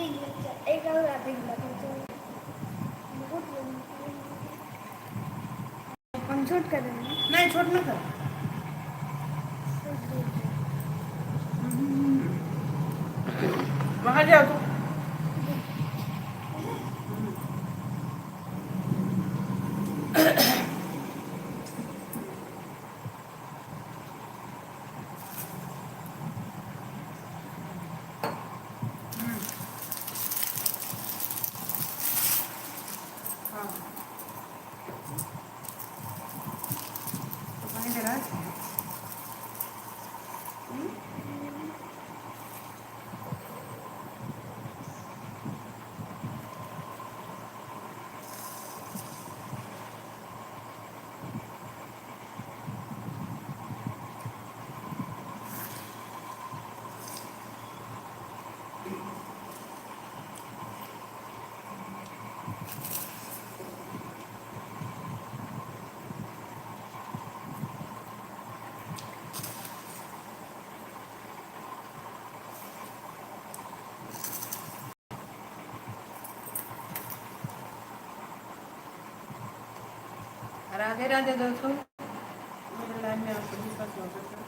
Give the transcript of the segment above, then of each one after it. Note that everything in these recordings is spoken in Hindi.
एक और आते हम छोट कर देंगे। नहीं छोट ना कर। वहाँ जाओ तो हाँ तो पानी दे रहा है। राधे राधे दोस्तों, मेरे लाइव में आप सभी का स्वागत है।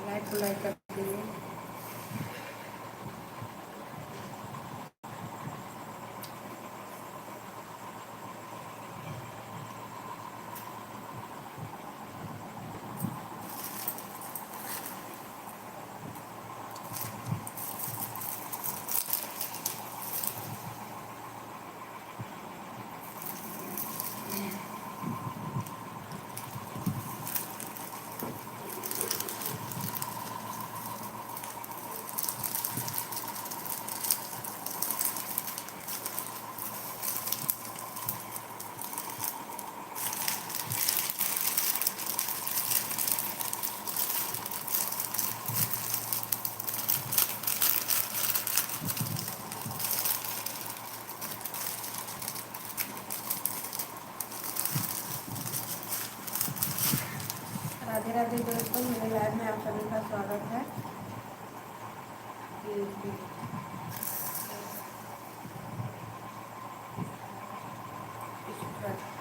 लाइक को लाइक कर दीजिए। राधे राधे दोस्तों, मेरे लाइव में आप सभी का स्वागत है।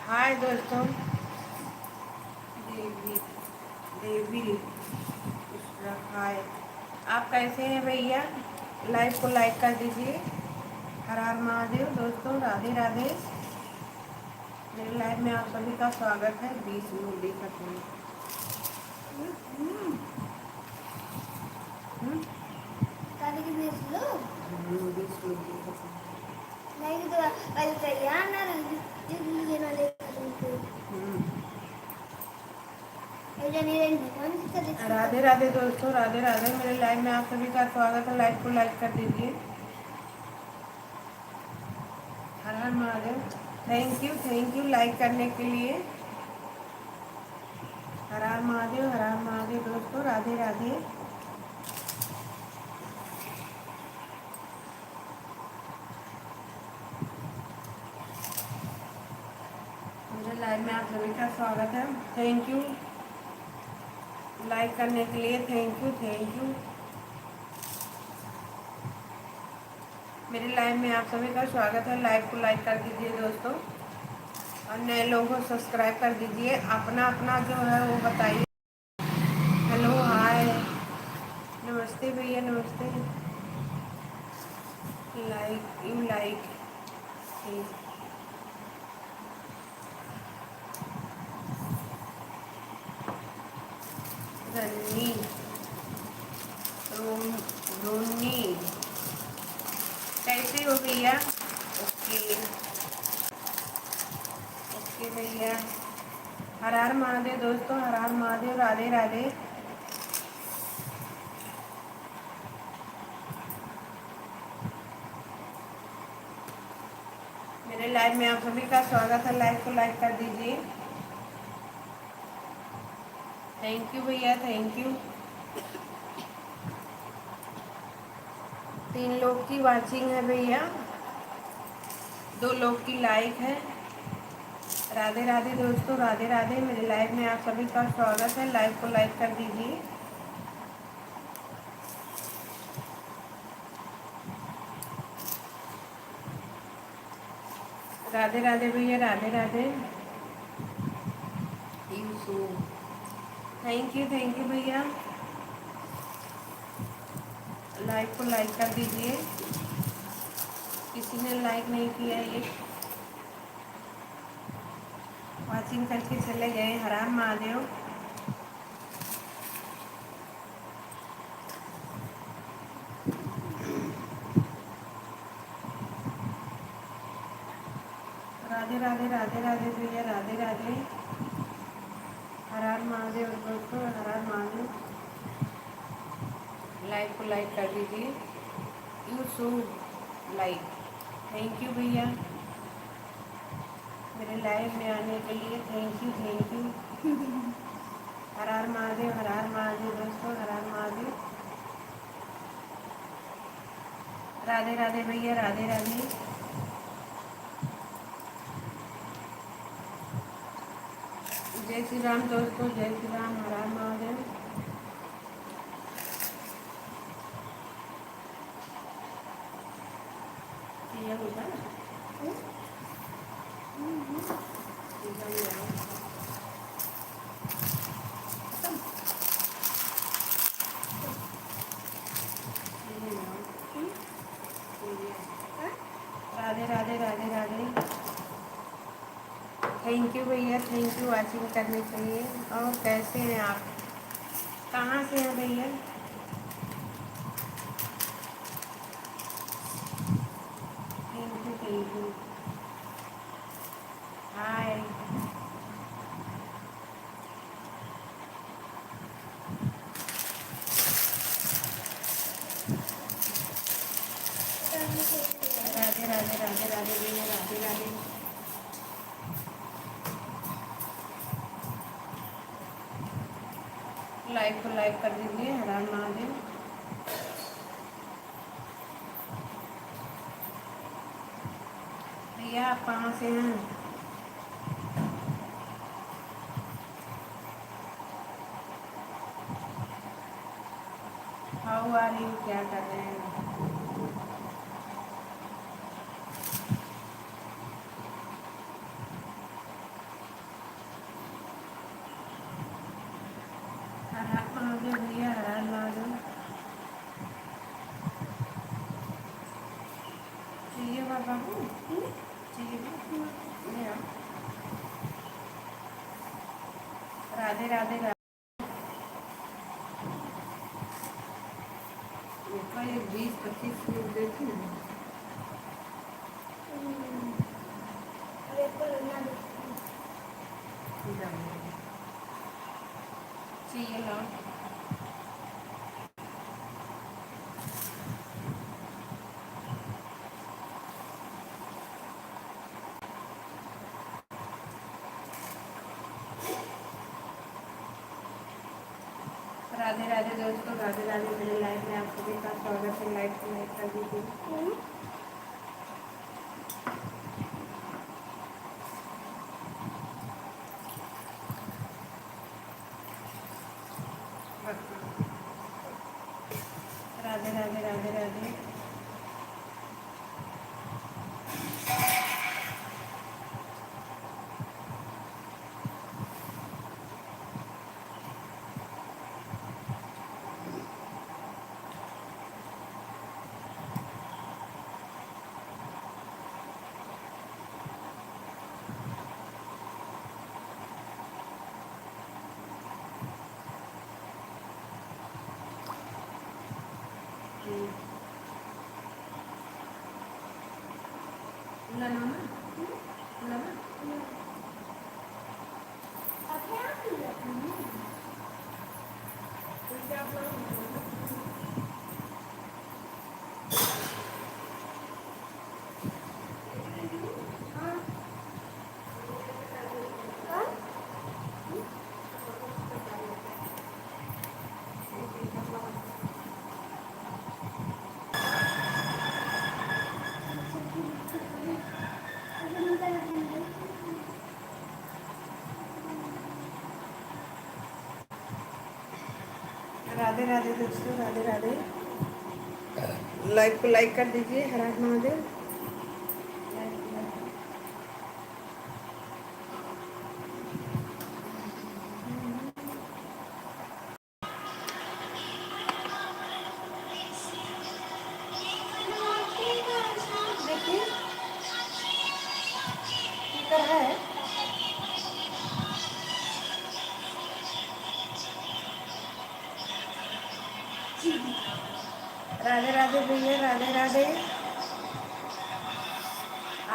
हाय दोस्तों, देवी देवी हाय, आप कैसे हैं भैया? लाइव को लाइक कर दीजिए। हर हर महादेव दोस्तों, राधे राधे। मेरे लाइव में आप सभी का स्वागत है। 20 मिनट देख सकते हैं। राधे राधे दोस्तों, राधे राधे। मेरे लाइव में आप सभी का स्वागत है। लाइव को लाइक कर दीजिए। हर हर महादेव। थैंक यू लाइक करने के लिए। हर हर महादेव दोस्तों, राधे राधे। मेरे लाइव में आप सभी का स्वागत है। थैंक यू लाइक करने के लिए। Thank you. मेरे लाइव में आप सभी का स्वागत है। लाइव को लाइक कर दीजिए दोस्तों, और नए लोगों को सब्सक्राइब कर दीजिए। अपना अपना जो है वो बताइए। हेलो हाय, नमस्ते भैया, नमस्ते। लाइक रन्नी रोनी, कैसे हो भैया? ओके भैया। हर हर महादेव दोस्तों, हर हर महादेव, राधे राधे। मेरे लाइव में आप सभी का स्वागत है। लाइव को लाइक कर दीजिए। थैंक यू भैया, थैंक यू। 3 लोग की वाचिंग है भैया, 2 लोग की लाइक है। राधे राधे दोस्तों, राधे राधे। मेरे लाइव में आप सभी का स्वागत है। लाइव को लाइक कर दीजिए। राधे राधे भैया, राधे राधे। थैंक यू भैया। लाइव को लाइक कर दीजिए, किसी ने लाइक नहीं किया ये वाचिंग करके चले गए। हर हर महादेव। राधे राधे, राधे राधे भैया, राधे राधे। हर हर महादेव दोस्तों, हर हर महादेव। लाइव को लाइक कर दीजिए। You so like. Thank you भैया, मेरे लाइव में आने के लिए थैंक यू, थैंक यू। हर हर महादेव, हर हर महादेव दोस्तों, हर हर महादेव। राधे राधे भैया, राधे राधे। जय श्री राम दोस्तों, जय श्री राम, हर हर महादेव। ये होता है ना? राधे राधे, राधे राधे। थैंक यू भैया, थैंक यू वाचिंग करने के लिए। और कैसे हैं आप? कहाँ से हैं भैया? Thank you, thank you. Hi. Radhe Radhe, Radhe Radhe भैया, राधे राधे। लाइक को लाइक कर दीजिए। हर हर महादेव। भैया आप कहाँ से हैं? How are you? क्या कर रहे हैं? हर हर महादेव भैया, हर हर महादेव। चाहिए बाबा को? चाहिए ना? ले आओ। राधे राधे, राधे। ये 20-25 मिनट देखी ना। चाहिए लाओ। राधे राधे दोस्तों, राधे राधे। मेरे लाइव में आप सभी का स्वागत है। लाइव को लाइक कर दीजिए। राधे राधे, राधे राधे। राधे राधे दोस्तों, राधे राधे। लाइक को लाइक कर दीजिए। हर हर महादेव। राधे भैया, राधे राधे।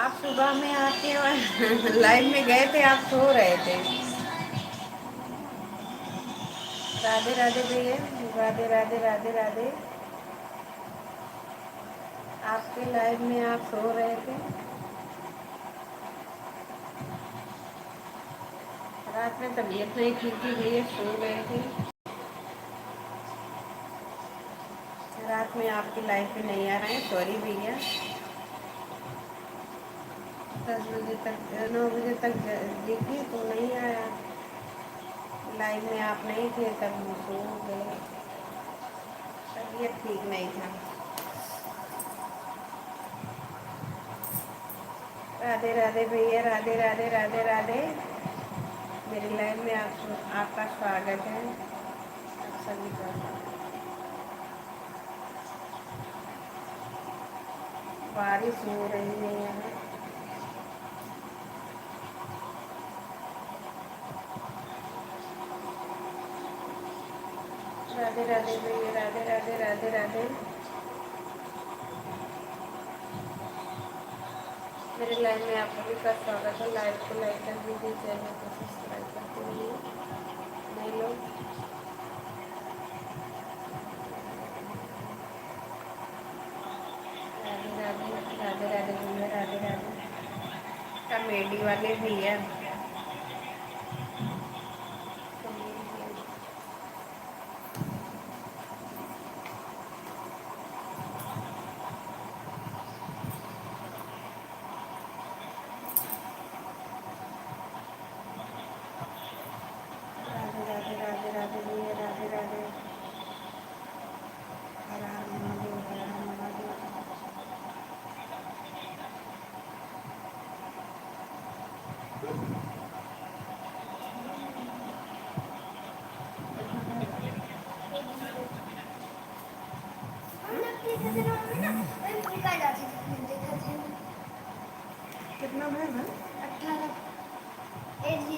आप सुबह में आके लाइव में गए थे, आप सो रहे थे। राधे राधे भैया, राधे राधे राधे राधे। आपके लाइव में आप सो रहे थे। रात में तबीयत नहीं ठीक थी भैया, सो गए थे। रात में आपकी लाइव पे नहीं आ रहे हैं, सॉरी भैया। 10 बजे तक 9 बजे तक देखी तो नहीं आया लाइव में, आप नहीं थे तब हम सो गए, तबीयत ठीक नहीं था। राधे राधे भैया, राधे राधे राधे राधे। मेरी लाइव में आपका स्वागत है, आप सभी का। बारिश हो रही है यहाँ। राधे राधे भैया, राधे राधे राधे राधे। मेरे लाइव में आप सभी का स्वागत है। लाइव को लाइक कर दीजिए, चैनल को सब्सक्राइब करते रहिए नए लोग। राधे राधे राधे राधे भैया, राधे राधे। कॉमेडी वाले भैया, राधे राधे राधे राधे भैया, राधे राधे। हर हर महादेव, हर हर महादेव। कितना भाई है? 18 80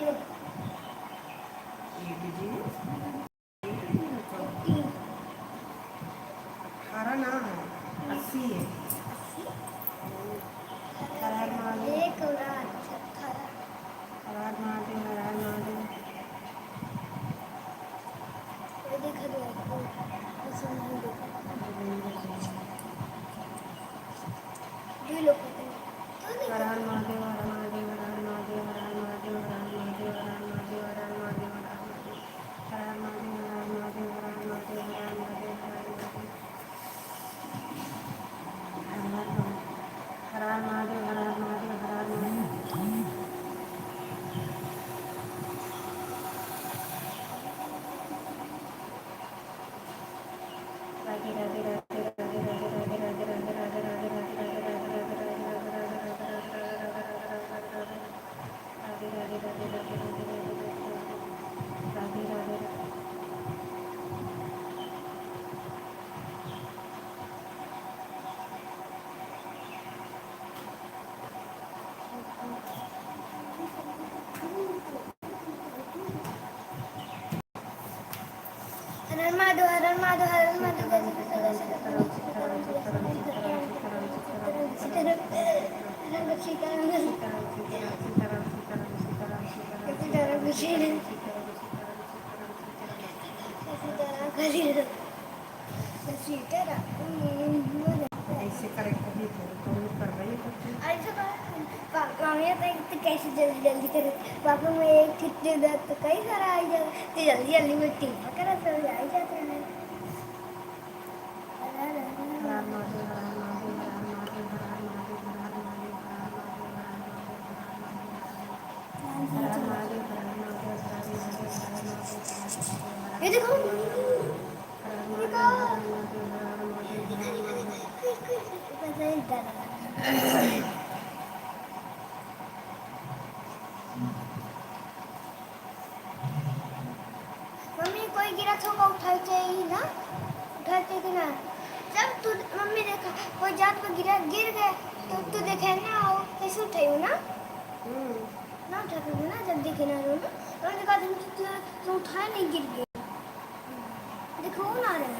एक जी 14 18 ना है, 80 है। हर हर महादेव, एक और 18 हर हर महादेव, हर हर महादेव। ये देखा दो आपको, ऐसे नहीं देखा दो लोग होते हैं तो हर हर महादेव, हर हर महादेव, हर हर महादेव, हर हर महादेव, हर हर महादेव, हर हर महादेव, हर हर महादेव, हर हर महादेव, हर हर महादेव, हर हर महादेव, हर हर महादेव, हर हर महादेव, हर हर महादेव, हर हर महादेव, हर हर महादेव। राधे राधे राधे राधे राधे राधे राधे राधे राधे राधे राधे राधे राधे राधे राधे राधे राधे। हर माधव, हर माधव, हर माधव, ऐसे करेक्ट भी तो कर रही कैसे जल्दी जल्दी करे पापा में एक कितने दर्द तो कई सारा आई जाता तो जल्दी जल्दी में टीम वगैरह सब आई जाते हैं। ये देखो मम्मी कोई गिरा तो को उठाते ही ना, उठाते कि ना जब तू मम्मी देखा कोई जात पर गिरा गिर गए तो तू देखे ना हो कैसे उठाई हो ना ना उठाते हो ना जब देखे ना रो ना और देखा तुम उठाए नहीं गिर गए देखो ना रहे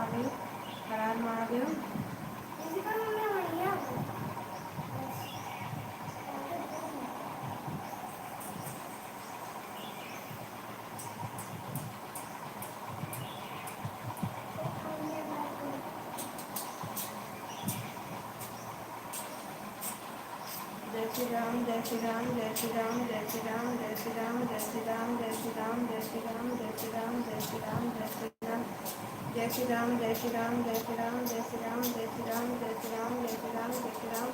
श्री राम जय श्री राम जय श्री राम जय श्री राम जय श्री राम जय श्री राम जय श्री राम जय श्री राम जय श्री राम जय श्री राम जय श्री राम जय श्री राम जय श्री राम जय श्री राम जय श्री राम जय श्री राम जय श्री राम जय श्री राम जय श्री राम।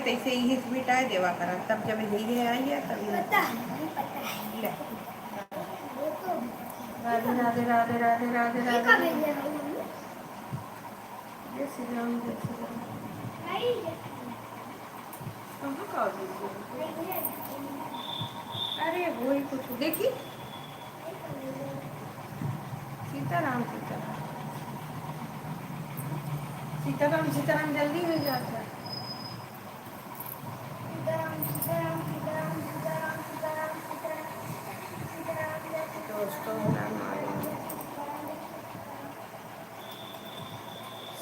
तैसे ही मिटाए देवा करा तब जब यही आई है तब पता है ले राधे राधे राधे राधे राधे ये कब राधे भेजा है मम्मी? जय श्री राम जय श्री राम। नहीं कहाँ का नहीं है। अरे वही कुछ देखी सीताराम सीताराम सीताराम सीताराम जल्दी हो जाता है। सीताराम सीताराम सीताराम सीताराम सीताराम सीताराम सीताराम दोस्तों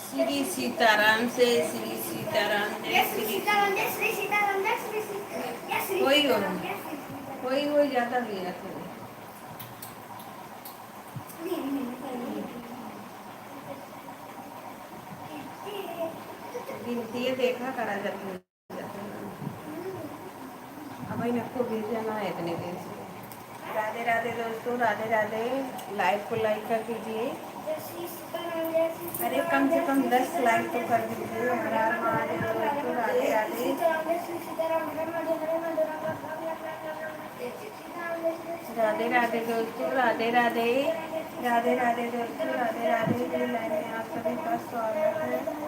श्री सीताराम से श्री सीताराम जय श्री सीताराम जय श्री सीताराम जय श्री जय श्री कोई हो सीताराम, जय श्री सीताराम। कोई ज्यादा भी जाते गिनती देखा करा जाती है। अब इनको भेजना है इतने दिन से। राधे राधे दोस्तों राधे राधे। लाइव को लाइक कर दीजिए। अरे कम से कम 10 लाइक तो कर दीजिए। हर हर महादेव दोस्तों राधे राधे। राधे राधे दोस्तों राधे राधे राधे राधे दोस्तों राधे राधे। मेरी लाइव में आप सभी का स्वागत है।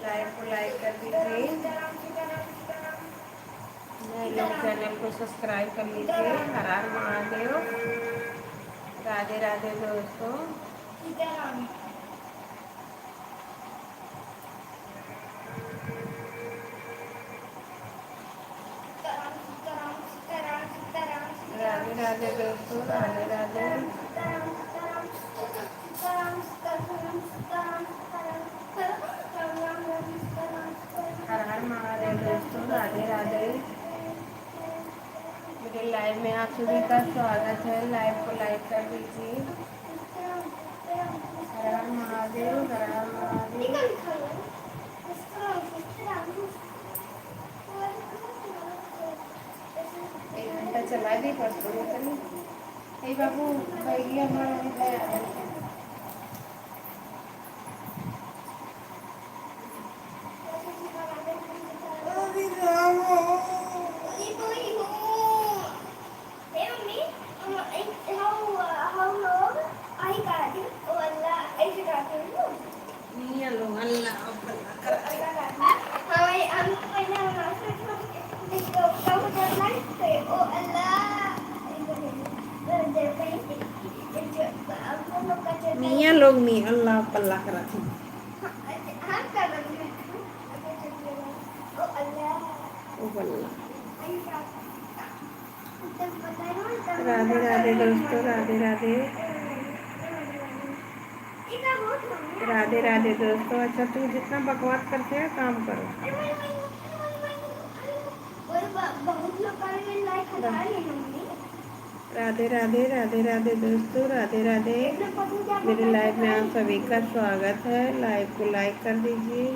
लाइव को लाइक कर दीजिए। नए लोग चैनल को सब्सक्राइब कर लीजिए। हर हर महादेव। राधे राधे दोस्तों। राधे राधे दोस्तों राधे राधे। हर हर महादेव दोस्तों राधे राधे। मेरे लाइव में आप सभी का स्वागत है। लाइव को लाइक कर दीजिए। हर हर महादेव हर हर महादेव। 1 घंटा चला दी परसों चली बाबू भैया हमारा मियाँ लोग मी अल्लाह पल्ला करा थी। ओ बल्ला। राधे राधे दोस्तों राधे राधे राधे राधे दोस्तों। अच्छा तुम जितना बकवास करते हैं काम करो। राधे राधे राधे राधे दोस्तों राधे राधे। मेरे लाइव में आप सभी का स्वागत है। लाइव को लाइक कर दीजिए।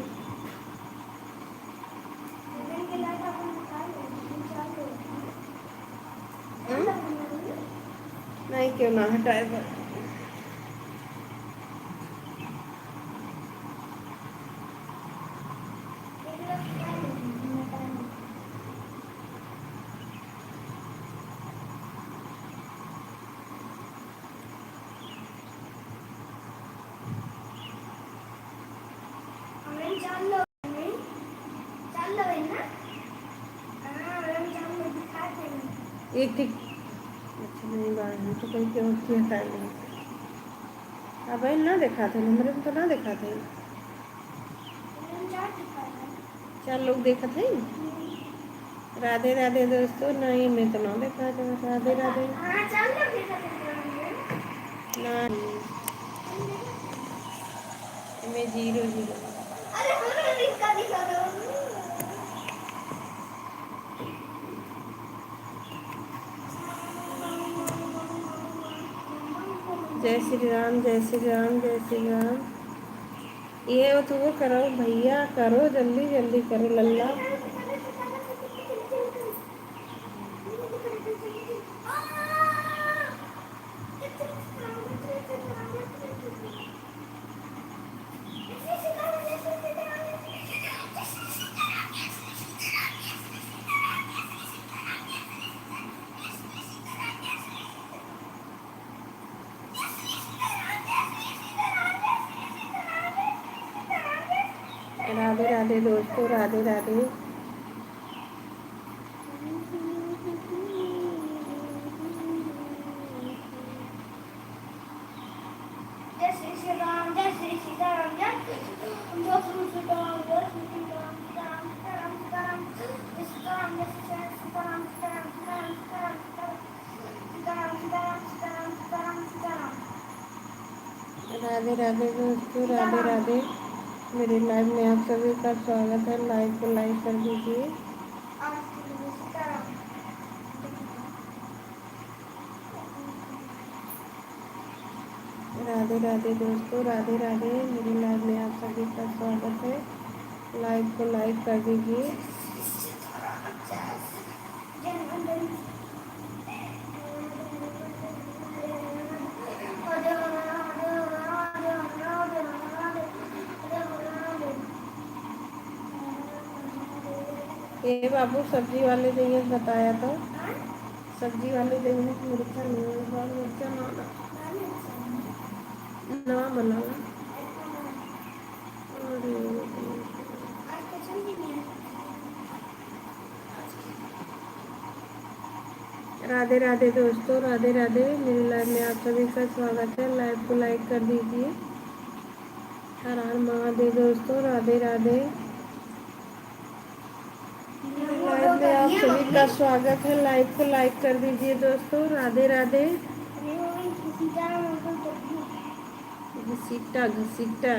नहीं क्यों ना हटाए। एक ठीक अच्छा नहीं बात है तो कहीं क्यों हटाए नहीं। अब ना देखा थे मेरे को तो ना देखा थे। 4 लोग देखा थे। राधे राधे दोस्तों। नहीं मैं तो ना देखा था। राधे राधे ना मैं 0 0 जय श्री राम, जय श्री राम, जय श्री राम। ये तो वो करो भैया, करो जल्दी जल्दी करो लल्ला। राधे राधे दोस्तों, राधे राधे। जय श्री राम, जय श्री राम, जय श्री राम, जय श्री राम, सीताराम, सीताराम, सीताराम, जय श्री राम, जय श्री राम, सीताराम, सीताराम, सीताराम, सीताराम, सीताराम, सीताराम, सीताराम, सीताराम। राधे राधे दोस्तों, राधे राधे। मेरी लाइव में आप सभी का स्वागत है। लाइव को लाइक कर दीजिए। सीताराम। राधे राधे दोस्तों, राधे राधे। मेरी लाइव में आप सभी का स्वागत है। लाइव को लाइक कर दीजिए। ये बाबू सब्जी वाले देंगे बताया तो, सब्जी वाले देंगे मिर्चा नहीं है, मिर्चा ना बनाना। राधे राधे दोस्तों, राधे राधे। मेरी लाइव में आप सभी का स्वागत है। लाइव को लाइक कर दीजिए। हर हर महादेव दोस्तों, राधे राधे। लाइव में आप सभी का स्वागत है। लाइव को लाइक कर दीजिए दोस्तों, राधे राधे। घसीटा घसीटा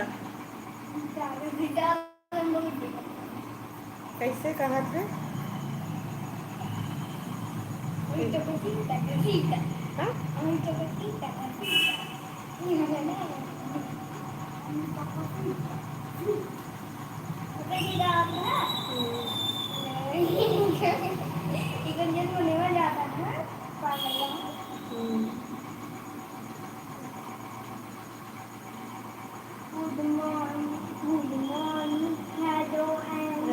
कैसे कहा था?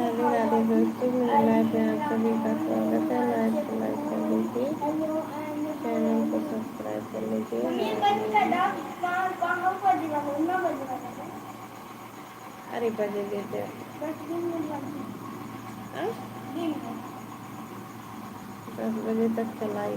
राधे राधे दोस्तों, मेरे लाइव में आप सभी का स्वागत है। लाइव को लाइक कर लीजिए, चैनल को सब्सक्राइब कर लीजिए। अरे बजे देते 10 बजे तक चलाई।